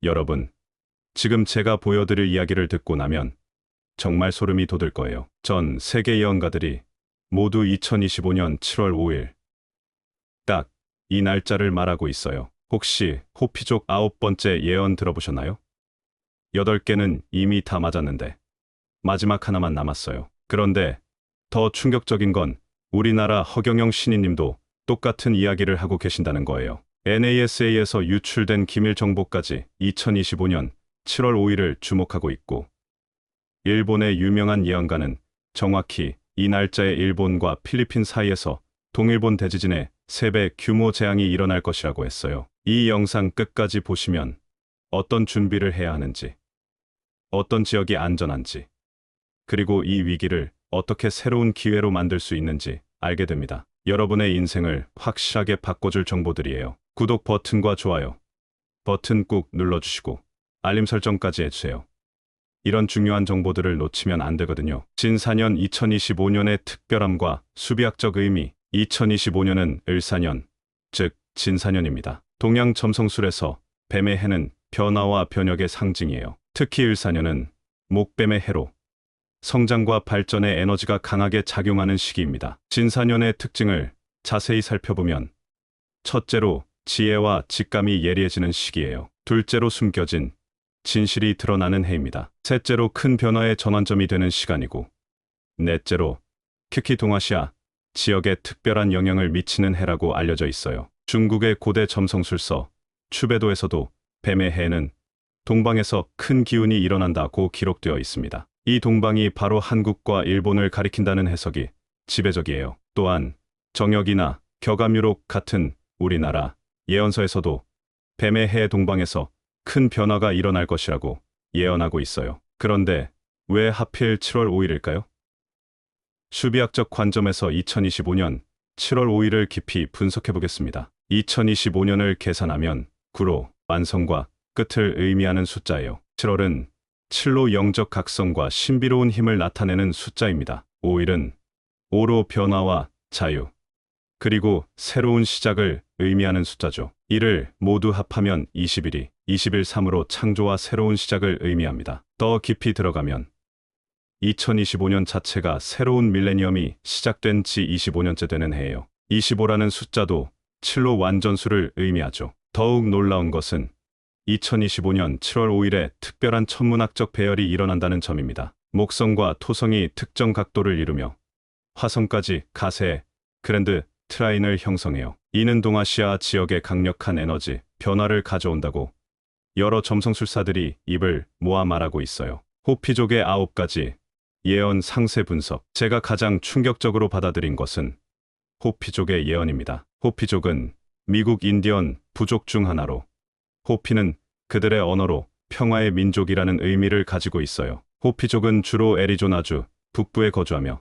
여러분, 지금 제가 보여드릴 이야기를 듣고 나면 정말 소름이 돋을 거예요. 전 세계 예언가들이 모두 2025년 7월 5일 딱 이 날짜를 말하고 있어요. 혹시 호피족 9번째 예언 들어보셨나요? 8개는 이미 다 맞았는데 마지막 하나만 남았어요. 그런데 더 충격적인 건 우리나라 허경영 신인님도 똑같은 이야기를 하고 계신다는 거예요. NASA에서 유출된 기밀 정보까지 2025년 7월 5일을 주목하고 있고, 일본의 유명한 예언가는 정확히 이 날짜에 일본과 필리핀 사이에서 동일본 대지진의 3배 규모 재앙이 일어날 것이라고 했어요. 이 영상 끝까지 보시면 어떤 준비를 해야 하는지, 어떤 지역이 안전한지, 그리고 이 위기를 어떻게 새로운 기회로 만들 수 있는지 알게 됩니다. 여러분의 인생을 확실하게 바꿔줄 정보들이에요. 구독 버튼과 좋아요 버튼 꾹 눌러주시고 알림 설정까지 해주세요. 이런 중요한 정보들을 놓치면 안 되거든요. 진사년 2025년의 특별함과 수비학적 의미. 2025년은 을사년, 즉 진사년입니다. 동양 점성술에서 뱀의 해는 변화와 변혁의 상징이에요. 특히 을사년은 목뱀의 해로 성장과 발전의 에너지가 강하게 작용하는 시기입니다. 진사년의 특징을 자세히 살펴보면 첫째로 지혜와 직감이 예리해지는 시기예요. 둘째로 숨겨진 진실이 드러나는 해입니다. 셋째로 큰 변화의 전환점이 되는 시간이고, 넷째로 특히 동아시아 지역에 특별한 영향을 미치는 해라고 알려져 있어요. 중국의 고대 점성술서 추배도에서도 뱀의 해에는 동방에서 큰 기운이 일어난다고 기록되어 있습니다. 이 동방이 바로 한국과 일본을 가리킨다는 해석이 지배적이에요. 또한 정역이나 격암유록 같은 우리나라 예언서에서도 뱀의 해 동방에서 큰 변화가 일어날 것이라고 예언하고 있어요. 그런데 왜 하필 7월 5일일까요? 수비학적 관점에서 2025년 7월 5일을 깊이 분석해 보겠습니다. 2025년을 계산하면 9로 완성과 끝을 의미하는 숫자예요. 7월은 7로 영적 각성과 신비로운 힘을 나타내는 숫자입니다. 5일은 5로 변화와 자유, 그리고 새로운 시작을 의미하는 숫자죠. 이를 모두 합하면 21이 21~3으로 창조와 새로운 시작을 의미합니다. 더 깊이 들어가면 2025년 자체가 새로운 밀레니엄이 시작된 지 25년째 되는 해예요. 25라는 숫자도 7로 완전수를 의미하죠. 더욱 놀라운 것은 2025년 7월 5일에 특별한 천문학적 배열이 일어난다는 점입니다. 목성과 토성이 특정 각도를 이루며 화성까지 가세, 그랜드 트라인을 형성해요. 이는 동아시아 지역의 강력한 에너지 변화를 가져온다고 여러 점성술사들이 입을 모아 말하고 있어요. 호피족의 9가지 예언 상세 분석. 제가 가장 충격적으로 받아들인 것은 호피족의 예언입니다. 호피족은 미국 인디언 부족 중 하나로, 호피는 그들의 언어로 평화의 민족이라는 의미를 가지고 있어요. 호피족은 주로 애리조나주 북부에 거주하며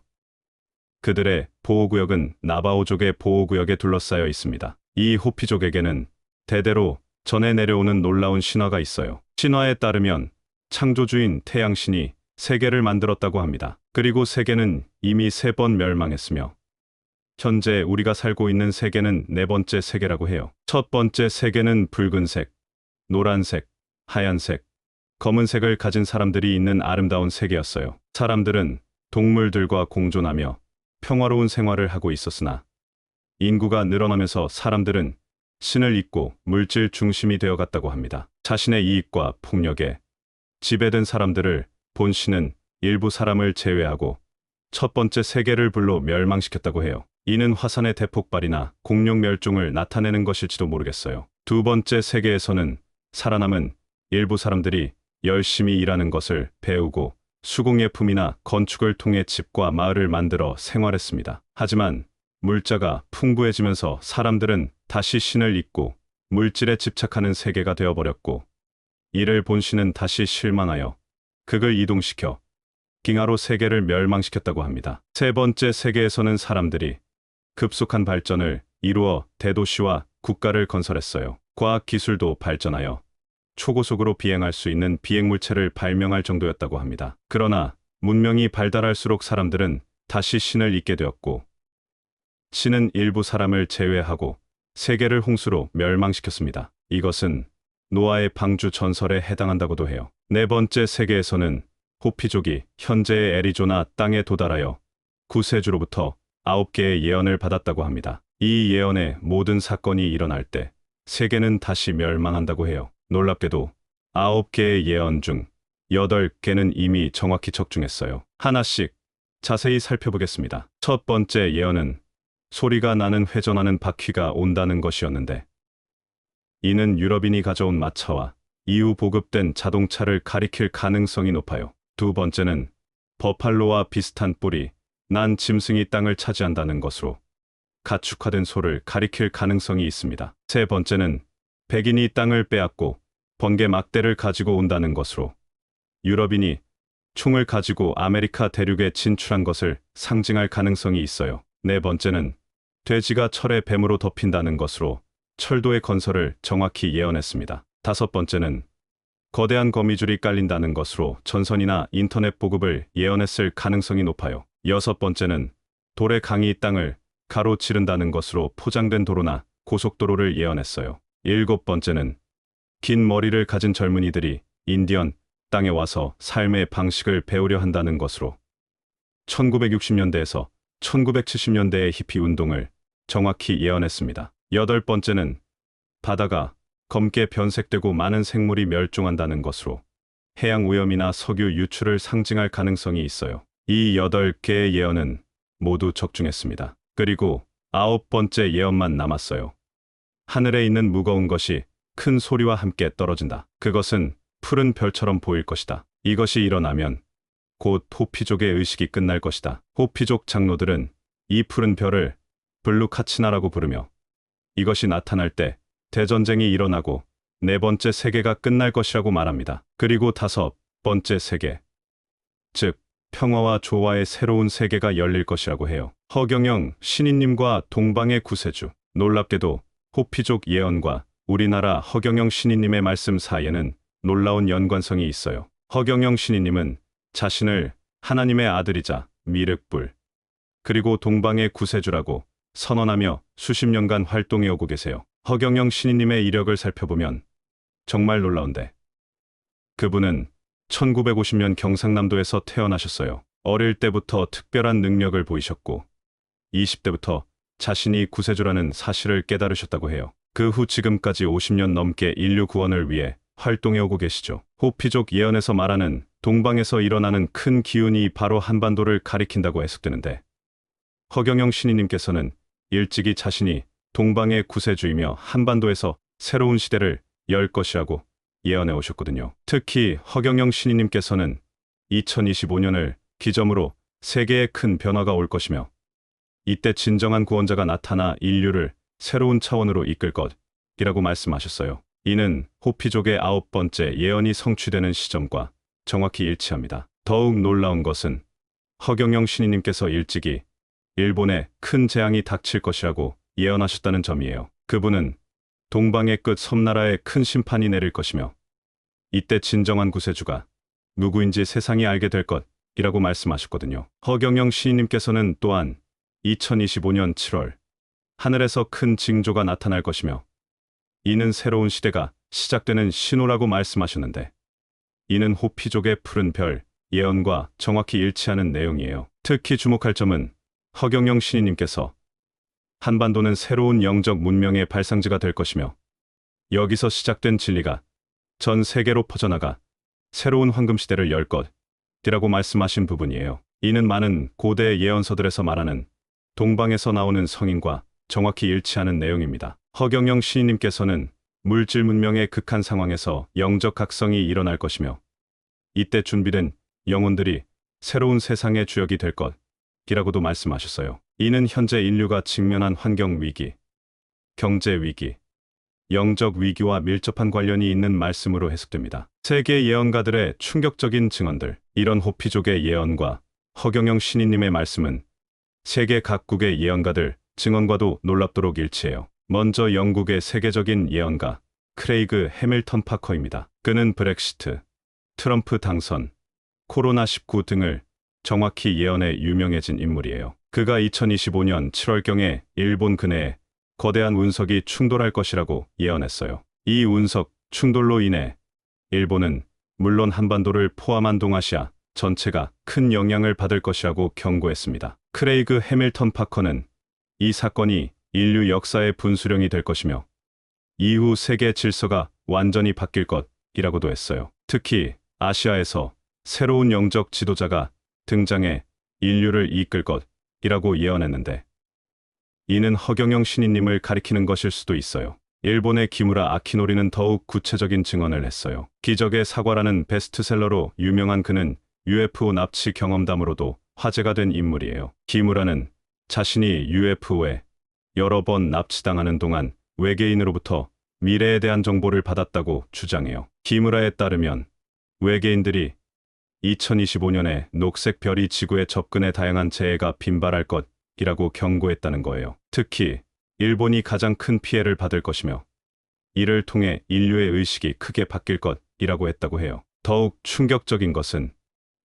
그들의 보호구역은 나바오족의 보호구역에 둘러싸여 있습니다. 이 호피족에게는 대대로 전해 내려오는 놀라운 신화가 있어요. 신화에 따르면 창조주인 태양신이 세계를 만들었다고 합니다. 그리고 세계는 이미 3번 멸망했으며 현재 우리가 살고 있는 세계는 4번째 세계라고 해요. 첫 번째 세계는 붉은색, 노란색, 하얀색, 검은색을 가진 사람들이 있는 아름다운 세계였어요. 사람들은 동물들과 공존하며 평화로운 생활을 하고 있었으나 인구가 늘어나면서 사람들은 신을 잊고 물질 중심이 되어갔다고 합니다. 자신의 이익과 폭력에 지배된 사람들을 본 신은 일부 사람을 제외하고 첫 번째 세계를 불로 멸망시켰다고 해요. 이는 화산의 대폭발이나 공룡 멸종을 나타내는 것일지도 모르겠어요. 두 번째 세계에서는 살아남은 일부 사람들이 열심히 일하는 것을 배우고 수공예품이나 건축을 통해 집과 마을을 만들어 생활했습니다. 하지만 물자가 풍부해지면서 사람들은 다시 신을 잊고 물질에 집착하는 세계가 되어버렸고, 이를 본 신은 다시 실망하여 극을 이동시켜 빙하로 세계를 멸망시켰다고 합니다. 세 번째 세계에서는 사람들이 급속한 발전을 이루어 대도시와 국가를 건설했어요. 과학 기술도 발전하여 초고속으로 비행할 수 있는 비행물체를 발명할 정도였다고 합니다. 그러나 문명이 발달할수록 사람들은 다시 신을 잊게 되었고, 신은 일부 사람을 제외하고 세계를 홍수로 멸망시켰습니다. 이것은 노아의 방주 전설에 해당한다고도 해요. 네 번째 세계에서는 호피족이 현재의 애리조나 땅에 도달하여 구세주로부터 9개의 예언을 받았다고 합니다. 이 예언의 모든 사건이 일어날 때 세계는 다시 멸망한다고 해요. 놀랍게도 9개의 예언 중 8개는 이미 정확히 적중했어요. 하나씩 자세히 살펴보겠습니다. 첫 번째 예언은 소리가 나는 회전하는 바퀴가 온다는 것이었는데, 이는 유럽인이 가져온 마차와 이후 보급된 자동차를 가리킬 가능성이 높아요. 두 번째는 버팔로와 비슷한 뿔이 난 짐승이 땅을 차지한다는 것으로 가축화된 소를 가리킬 가능성이 있습니다. 세 번째는 백인이 땅을 빼앗고 번개 막대를 가지고 온다는 것으로 유럽인이 총을 가지고 아메리카 대륙에 진출한 것을 상징할 가능성이 있어요. 네 번째는 돼지가 철의 뱀으로 덮인다는 것으로 철도의 건설을 정확히 예언했습니다. 다섯 번째는 거대한 거미줄이 깔린다는 것으로 전선이나 인터넷 보급을 예언했을 가능성이 높아요. 여섯 번째는 돌의 강이 땅을 가로지른다는 것으로 포장된 도로나 고속도로를 예언했어요. 일곱 번째는 긴 머리를 가진 젊은이들이 인디언 땅에 와서 삶의 방식을 배우려 한다는 것으로 1960년대에서 1970년대의 히피 운동을 정확히 예언했습니다. 여덟 번째는 바다가 검게 변색되고 많은 생물이 멸종한다는 것으로 해양 오염이나 석유 유출을 상징할 가능성이 있어요. 이 8개의 예언은 모두 적중했습니다. 그리고 9번째 예언만 남았어요. 하늘에 있는 무거운 것이 큰 소리와 함께 떨어진다. 그것은 푸른 별처럼 보일 것이다. 이것이 일어나면 곧 호피족의 의식이 끝날 것이다. 호피족 장로들은 이 푸른 별을 블루카치나라고 부르며 이것이 나타날 때 대전쟁이 일어나고 네 번째 세계가 끝날 것이라고 말합니다. 그리고 다섯 번째 세계, 즉 평화와 조화의 새로운 세계가 열릴 것이라고 해요. 허경영 신인님과 동방의 구세주. 놀랍게도 호피족 예언과 우리나라 허경영 신인님의 말씀 사이에는 놀라운 연관성이 있어요. 허경영 신인님은 자신을 하나님의 아들이자 미륵불, 그리고 동방의 구세주라고 선언하며 수십 년간 활동해 오고 계세요. 허경영 신인님의 이력을 살펴보면 정말 놀라운데, 그분은 1950년 경상남도에서 태어나셨어요. 어릴 때부터 특별한 능력을 보이셨고 20대부터 자신이 구세주라는 사실을 깨달으셨다고 해요. 그 후 지금까지 50년 넘게 인류 구원을 위해 활동해 오고 계시죠. 호피족 예언에서 말하는 동방에서 일어나는 큰 기운이 바로 한반도를 가리킨다고 해석되는데, 허경영 신인님께서는 일찍이 자신이 동방의 구세주이며 한반도에서 새로운 시대를 열 것이라고 예언해 오셨거든요. 특히 허경영 신인님께서는 2025년을 기점으로 세계에 큰 변화가 올 것이며 이때 진정한 구원자가 나타나 인류를 새로운 차원으로 이끌 것이라고 말씀하셨어요. 이는 호피족의 9번째 예언이 성취되는 시점과 정확히 일치합니다. 더욱 놀라운 것은 허경영 신인님께서 일찍이 일본에 큰 재앙이 닥칠 것이라고 예언하셨다는 점이에요. 그분은 동방의 끝 섬나라에 큰 심판이 내릴 것이며 이때 진정한 구세주가 누구인지 세상이 알게 될 것이라고 말씀하셨거든요. 허경영 시인님께서는 또한 2025년 7월 하늘에서 큰 징조가 나타날 것이며 이는 새로운 시대가 시작되는 신호라고 말씀하셨는데, 이는 호피족의 푸른 별 예언과 정확히 일치하는 내용이에요. 특히 주목할 점은 허경영 시인님께서 한반도는 새로운 영적 문명의 발상지가 될 것이며 여기서 시작된 진리가 전 세계로 퍼져나가 새로운 황금시대를 열 것이라고 말씀하신 부분이에요. 이는 많은 고대 예언서들에서 말하는 동방에서 나오는 성인과 정확히 일치하는 내용입니다. 허경영 시인님께서는 물질 문명의 극한 상황에서 영적 각성이 일어날 것이며 이때 준비된 영혼들이 새로운 세상의 주역이 될 것이라고도 말씀하셨어요. 이는 현재 인류가 직면한 환경 위기, 경제 위기, 영적 위기와 밀접한 관련이 있는 말씀으로 해석됩니다. 세계 예언가들의 충격적인 증언들, 이런 호피족의 예언과 허경영 신인님의 말씀은 세계 각국의 예언가들 증언과도 놀랍도록 일치해요. 먼저 영국의 세계적인 예언가 크레이그 해밀턴 파커입니다. 그는 브렉시트, 트럼프 당선, 코로나19 등을 정확히 예언해 유명해진 인물이에요. 그가 2025년 7월경에 일본 근해에 거대한 운석이 충돌할 것이라고 예언했어요. 이 운석 충돌로 인해 일본은 물론 한반도를 포함한 동아시아 전체가 큰 영향을 받을 것이라고 경고했습니다. 크레이그 해밀턴 파커는 이 사건이 인류 역사의 분수령이 될 것이며 이후 세계 질서가 완전히 바뀔 것이라고도 했어요. 특히 아시아에서 새로운 영적 지도자가 등장해 인류를 이끌 것이라고 예언했는데 이는 허경영 신인님을 가리키는 것일 수도 있어요. 일본의 기무라 아키노리는 더욱 구체적인 증언을 했어요. 기적의 사과라는 베스트셀러로 유명한 그는 UFO 납치 경험담으로도 화제가 된 인물이에요. 기무라는 자신이 UFO에 여러 번 납치당하는 동안 외계인으로부터 미래에 대한 정보를 받았다고 주장해요. 기무라에 따르면 외계인들이 2025년에 녹색 별이 지구에 접근해 다양한 재해가 빈발할 것이라고 경고했다는 거예요. 특히 일본이 가장 큰 피해를 받을 것이며 이를 통해 인류의 의식이 크게 바뀔 것이라고 했다고 해요. 더욱 충격적인 것은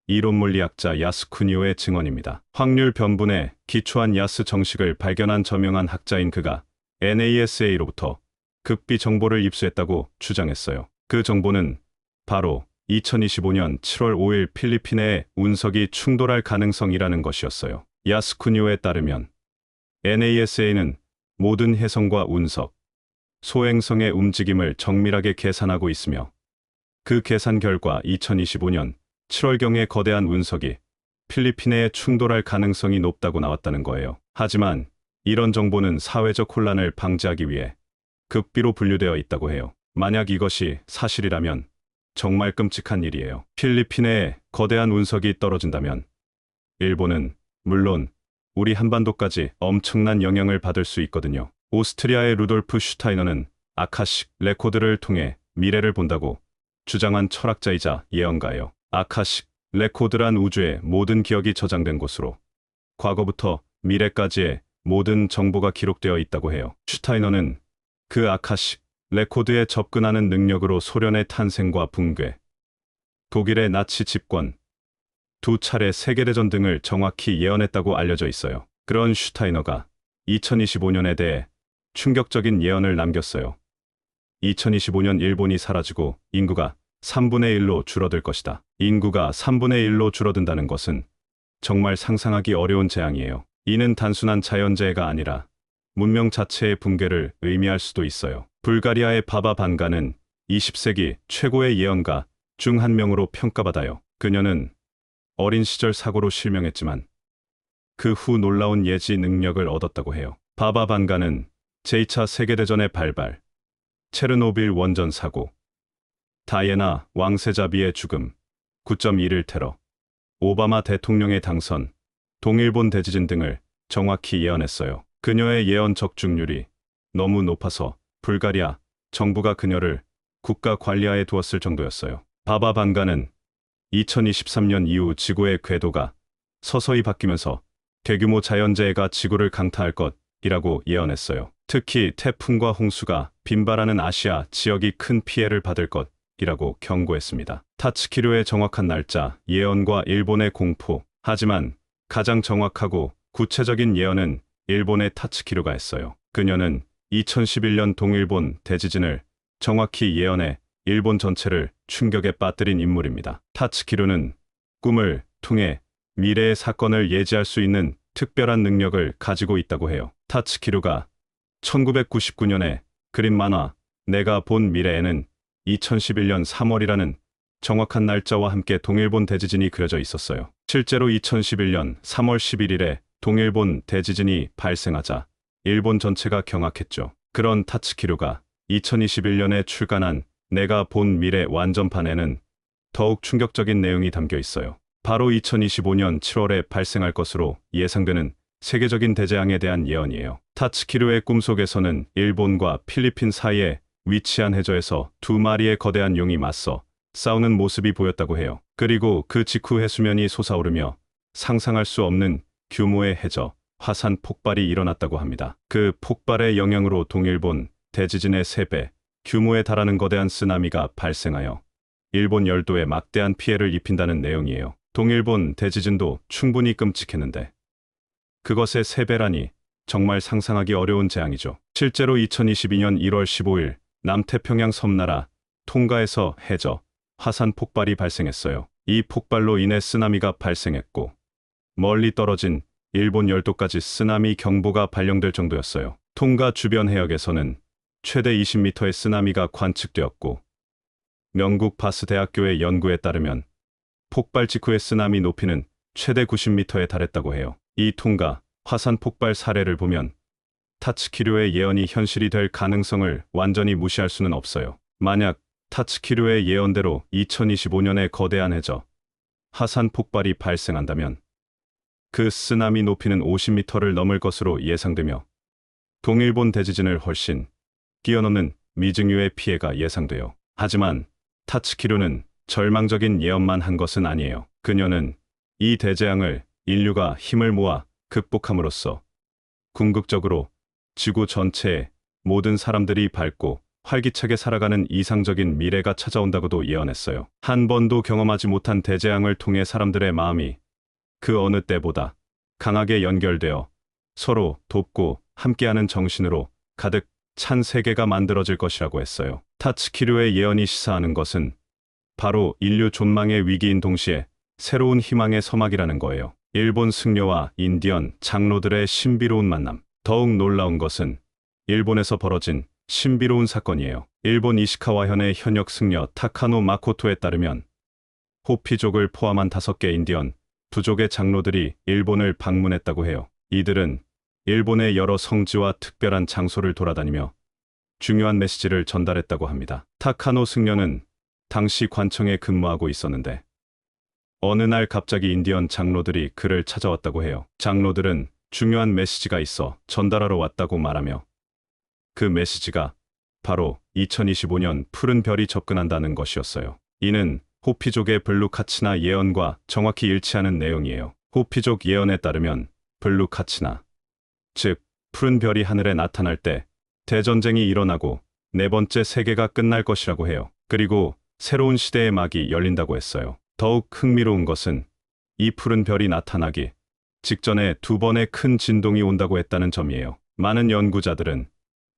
이론물리학자 야스쿠니오의 증언입니다. 확률 변분에 기초한 야스 정식을 발견한 저명한 학자인 그가 NASA로부터 극비 정보를 입수했다고 주장했어요. 그 정보는 바로 2025년 7월 5일 필리핀의 운석이 충돌할 가능성이라는 것이었어요. 야스쿠니오에 따르면 NASA는 모든 혜성과 운석, 소행성의 움직임을 정밀하게 계산하고 있으며 그 계산 결과 2025년 7월경에 거대한 운석이 필리핀에 충돌할 가능성이 높다고 나왔다는 거예요. 하지만 이런 정보는 사회적 혼란을 방지하기 위해 극비로 분류되어 있다고 해요. 만약 이것이 사실이라면 정말 끔찍한 일이에요. 필리핀에 거대한 운석이 떨어진다면 일본은 물론 우리 한반도까지 엄청난 영향을 받을 수 있거든요. 오스트리아의 루돌프 슈타이너는 아카식 레코드를 통해 미래를 본다고 주장한 철학자이자 예언가예요. 아카식 레코드란 우주의 모든 기억이 저장된 곳으로 과거부터 미래까지의 모든 정보가 기록되어 있다고 해요. 슈타이너는 그 아카식 레코드에 접근하는 능력으로 소련의 탄생과 붕괴, 독일의 나치 집권, 두 차례 세계대전 등을 정확히 예언했다고 알려져 있어요. 그런 슈타이너가 2025년에 대해 충격적인 예언을 남겼어요. 2025년 일본이 사라지고 인구가 3분의 1로 줄어들 것이다. 인구가 3분의 1로 줄어든다는 것은 정말 상상하기 어려운 재앙이에요. 이는 단순한 자연재해가 아니라 문명 자체의 붕괴를 의미할 수도 있어요. 불가리아의 바바 반가는 20세기 최고의 예언가 중 한 명으로 평가받아요. 그녀는 어린 시절 사고로 실명했지만 그 후 놀라운 예지 능력을 얻었다고 해요. 바바 반가는 제2차 세계대전의 발발, 체르노빌 원전 사고, 다이애나 왕세자비의 죽음, 9.11 테러, 오바마 대통령의 당선, 동일본 대지진 등을 정확히 예언했어요. 그녀의 예언 적중률이 너무 높아서 불가리아 정부가 그녀를 국가 관리하에 두었을 정도였어요. 바바 반가는 2023년 이후 지구의 궤도가 서서히 바뀌면서 대규모 자연재해가 지구를 강타할 것이라고 예언했어요. 특히 태풍과 홍수가 빈발하는 아시아 지역이 큰 피해를 받을 것이라고 경고했습니다. 타츠키료의 정확한 날짜, 예언과 일본의 공포. 하지만 가장 정확하고 구체적인 예언은 일본의 타츠키료가 했어요. 그녀는 2011년 동일본 대지진을 정확히 예언해 일본 전체를 충격에 빠뜨린 인물입니다. 타츠키료는 꿈을 통해 미래의 사건을 예지할 수 있는 특별한 능력을 가지고 있다고 해요. 타츠키료가 1999년에 그린 만화 내가 본 미래에는 2011년 3월이라는 정확한 날짜와 함께 동일본 대지진이 그려져 있었어요. 실제로 2011년 3월 11일에 동일본 대지진이 발생하자 일본 전체가 경악했죠. 그런 타츠키료가 2021년에 출간한 내가 본 미래 완전판에는 더욱 충격적인 내용이 담겨 있어요. 바로 2025년 7월에 발생할 것으로 예상되는 세계적인 대재앙에 대한 예언이에요. 타츠키료의 꿈속에서는 일본과 필리핀 사이에 위치한 해저에서 두 마리의 거대한 용이 맞서 싸우는 모습이 보였다고 해요. 그리고 그 직후 해수면이 솟아오르며 상상할 수 없는 규모의 해저, 화산 폭발이 일어났다고 합니다. 그 폭발의 영향으로 동일본 대지진의 3배 규모에 달하는 거대한 쓰나미가 발생하여 일본 열도에 막대한 피해를 입힌다는 내용이에요. 동일본 대지진도 충분히 끔찍했는데 그것의 3배라니 정말 상상하기 어려운 재앙이죠. 실제로 2022년 1월 15일 남태평양 섬나라 통가에서 해저 화산 폭발이 발생했어요. 이 폭발로 인해 쓰나미가 발생했고 멀리 떨어진 일본 열도까지 쓰나미 경보가 발령될 정도였어요. 통가 주변 해역에서는 최대 20m의 쓰나미가 관측되었고 영국 바스 대학교의 연구에 따르면 폭발 직후의 쓰나미 높이는 최대 90m에 달했다고 해요. 이 통가 화산 폭발 사례를 보면 타츠키류의 예언이 현실이 될 가능성을 완전히 무시할 수는 없어요. 만약 타츠키류의 예언대로 2025년에 거대한 해저 화산 폭발이 발생한다면 그 쓰나미 높이는 50m를 넘을 것으로 예상되며 동일본 대지진을 훨씬 뛰어넘는 미증유의 피해가 예상돼요. 하지만 타츠키류는 절망적인 예언만 한 것은 아니에요. 그녀는 이 대재앙을 인류가 힘을 모아 극복함으로써 궁극적으로 지구 전체의 모든 사람들이 밝고 활기차게 살아가는 이상적인 미래가 찾아온다고도 예언했어요. 한 번도 경험하지 못한 대재앙을 통해 사람들의 마음이 그 어느 때보다 강하게 연결되어 서로 돕고 함께하는 정신으로 가득 찬 세계가 만들어질 것이라고 했어요. 타츠키류의 예언이 시사하는 것은 바로 인류 존망의 위기인 동시에 새로운 희망의 서막이라는 거예요. 일본 승려와 인디언 장로들의 신비로운 만남. 더욱 놀라운 것은 일본에서 벌어진 신비로운 사건이에요. 일본 이시카와현의 현역 승려 타카노 마코토에 따르면 호피족을 포함한 5개 인디언 부족의 장로들이 일본을 방문했다고 해요. 이들은 일본의 여러 성지와 특별한 장소를 돌아다니며 중요한 메시지를 전달했다고 합니다. 타카노 승려는 당시 관청에 근무하고 있었는데 어느 날 갑자기 인디언 장로들이 그를 찾아왔다고 해요. 장로들은 중요한 메시지가 있어 전달하러 왔다고 말하며 그 메시지가 바로 2025년 푸른 별이 접근한다는 것이었어요. 이는 호피족의 블루카치나 예언과 정확히 일치하는 내용이에요. 호피족 예언에 따르면 블루카치나, 즉 푸른 별이 하늘에 나타날 때 대전쟁이 일어나고 4번째 세계가 끝날 것이라고 해요. 그리고 새로운 시대의 막이 열린다고 했어요. 더욱 흥미로운 것은 이 푸른 별이 나타나기 직전에 2번의 큰 진동이 온다고 했다는 점이에요. 많은 연구자들은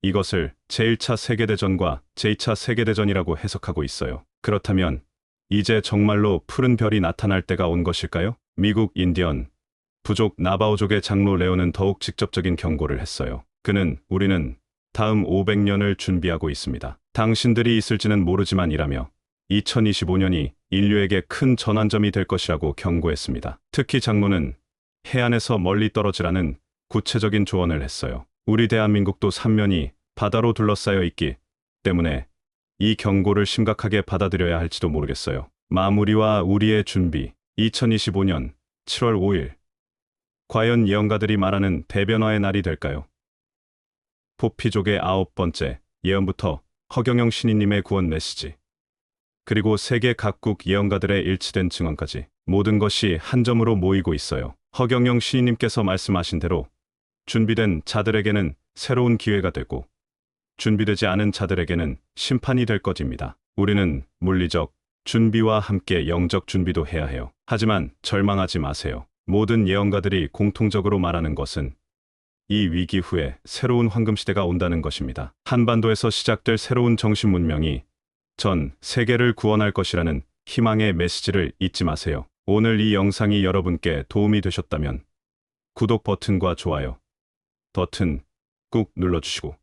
이것을 제1차 세계대전과 제2차 세계대전이라고 해석하고 있어요. 그렇다면 이제 정말로 푸른 별이 나타날 때가 온 것일까요? 미국 인디언 부족 나바오족의 장로 레오는 더욱 직접적인 경고를 했어요. 그는 우리는 다음 500년을 준비하고 있습니다. 당신들이 있을지는 모르지만 이라며 2025년이 인류에게 큰 전환점이 될 것이라고 경고했습니다. 특히 장로는 해안에서 멀리 떨어지라는 구체적인 조언을 했어요. 우리 대한민국도 삼면이 바다로 둘러싸여 있기 때문에 이 경고를 심각하게 받아들여야 할지도 모르겠어요. 마무리와 우리의 준비. 2025년 7월 5일. 과연 예언가들이 말하는 대변화의 날이 될까요? 포피족의 9번째 예언부터 허경영 신인님의 구원 메시지. 그리고 세계 각국 예언가들의 일치된 증언까지 모든 것이 한 점으로 모이고 있어요. 허경영 신인님께서 말씀하신 대로 준비된 자들에게는 새로운 기회가 되고 준비되지 않은 자들에게는 심판이 될 것입니다. 우리는 물리적 준비와 함께 영적 준비도 해야 해요. 하지만 절망하지 마세요. 모든 예언가들이 공통적으로 말하는 것은 이 위기 후에 새로운 황금시대가 온다는 것입니다. 한반도에서 시작될 새로운 정신문명이 전 세계를 구원할 것이라는 희망의 메시지를 잊지 마세요. 오늘 이 영상이 여러분께 도움이 되셨다면 구독 버튼과 좋아요 버튼 꾹 눌러주시고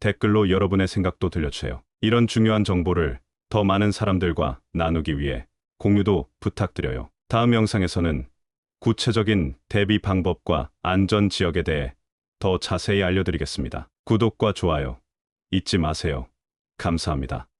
댓글로 여러분의 생각도 들려주세요. 이런 중요한 정보를 더 많은 사람들과 나누기 위해 공유도 부탁드려요. 다음 영상에서는 구체적인 대비 방법과 안전 지역에 대해 더 자세히 알려드리겠습니다. 구독과 좋아요 잊지 마세요. 감사합니다.